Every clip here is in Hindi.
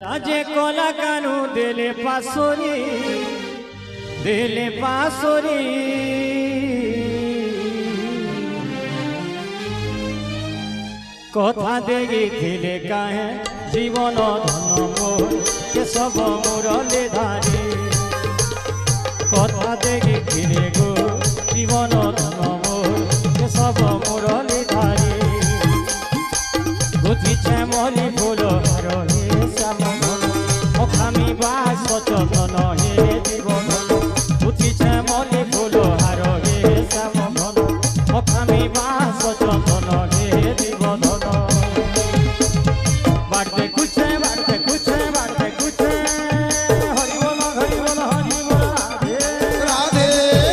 राजे कोला कानू दिले पासोरी कथा देगी थिले काहे जीवन धन मोर के सब मुरले धारी कथा देगी थिले गो जीवन धन मोर के सब मुरले धारी गुथी छेमली फूल हरहे श्याम मखामी बास सचन हे जीवन गुथी छेमली फूल हरहे श्याम मखामी बास सचन हे जीवन बाड़ते कुछ हरि बोल राधे राधे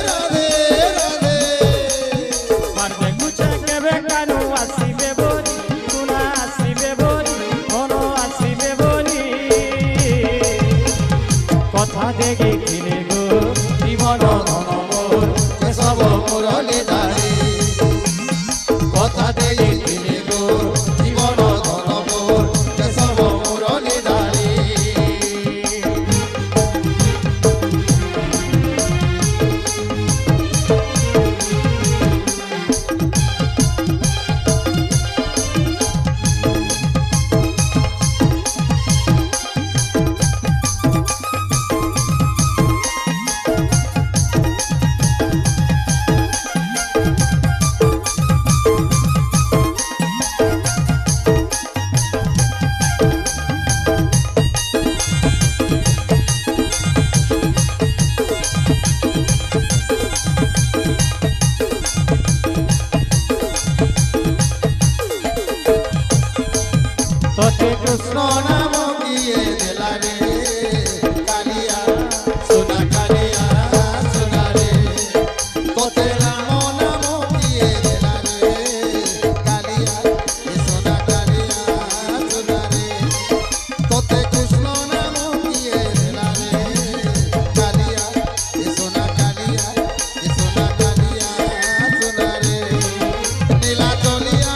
राधे बाड़ते कुछ केबे कानू आसीबे बोली तुना आसीबे बोली मन आसीबे बोली कथा देगे किने गो जीवन धन मोर के सब मुरली धारी कथा देगे किने गो जीवन धन मोर के सब मुरली धारी तोते कृष्ण नाम किए दिला रे कालिया सुना रे तोते राम नाम किए दिला रे कालिया सुना रे तोते कृष्ण नाम किए दिला रे कालिया सुना रे नीला चलिया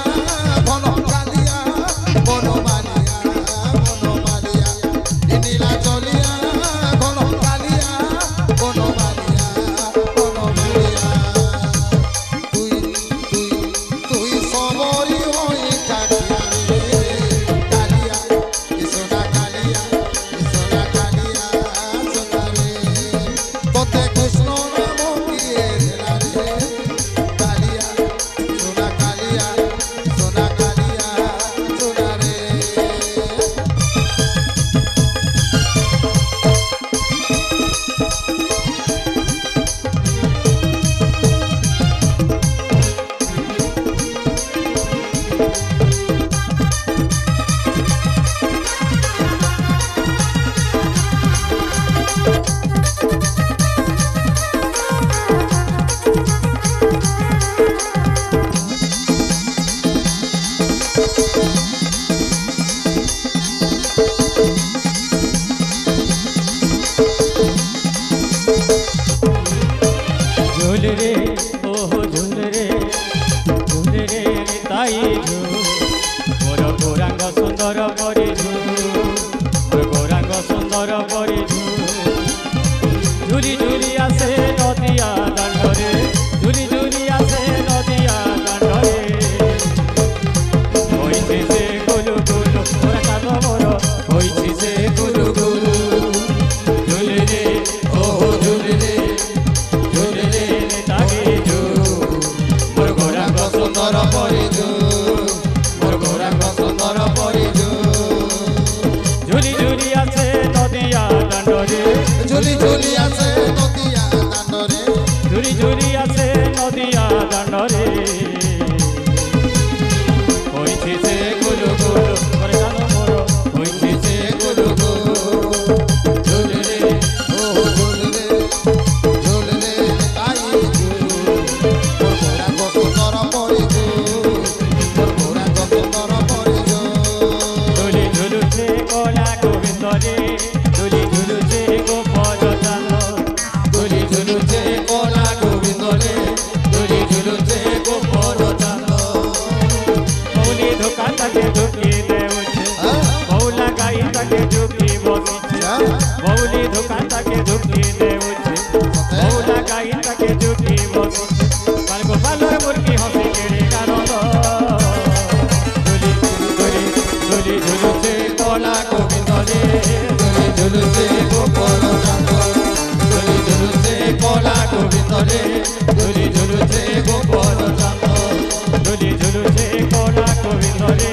घन कालिया झूल रे ओहो झूल रे ताई झूल मोर गौरांग सुंदर परी झूल मोर गौरांग सुंदर परी झूल झूली आसे नदिया दांडरे झूली आसे नदिया दांडरे होइछे से गुलु गुलु मोर कानो मोर होइछे से गुलु गुलु झूल रे ओहो झूल रे सुंदर परिजु मोर गौरांग सुंदर परिजु झुली झुली आसे नदिया दांडरे झुली आसे नदिया दांडरे झुली आसे नदिया दांडरे होइछे से गुलु गुलु मोर कानो मोर होइछे से गुलु गुलु झुल रे ओ झुल रे ताई मोर गौरांग सुंदर परिजु झुली झुलुचे कोला गोविंद रे মৌলি দোকান তাকে ঢুকি দেউছে মৌলা গাই তাকে জুটি বসে বাল গোপালর মুরগি হসে কেড়ে কারণ দুলি দুলি দুলি ঝুলুছে কলা গোবিন্দরে দুলি ঝুলুছে গোপাল চাঁদ দুলি ঝুলুছে কলা গোবিন্দরে দুলি ঝুলুছে গোপাল চাঁদ দুলি ঝুলুছে কলা গোবিন্দরে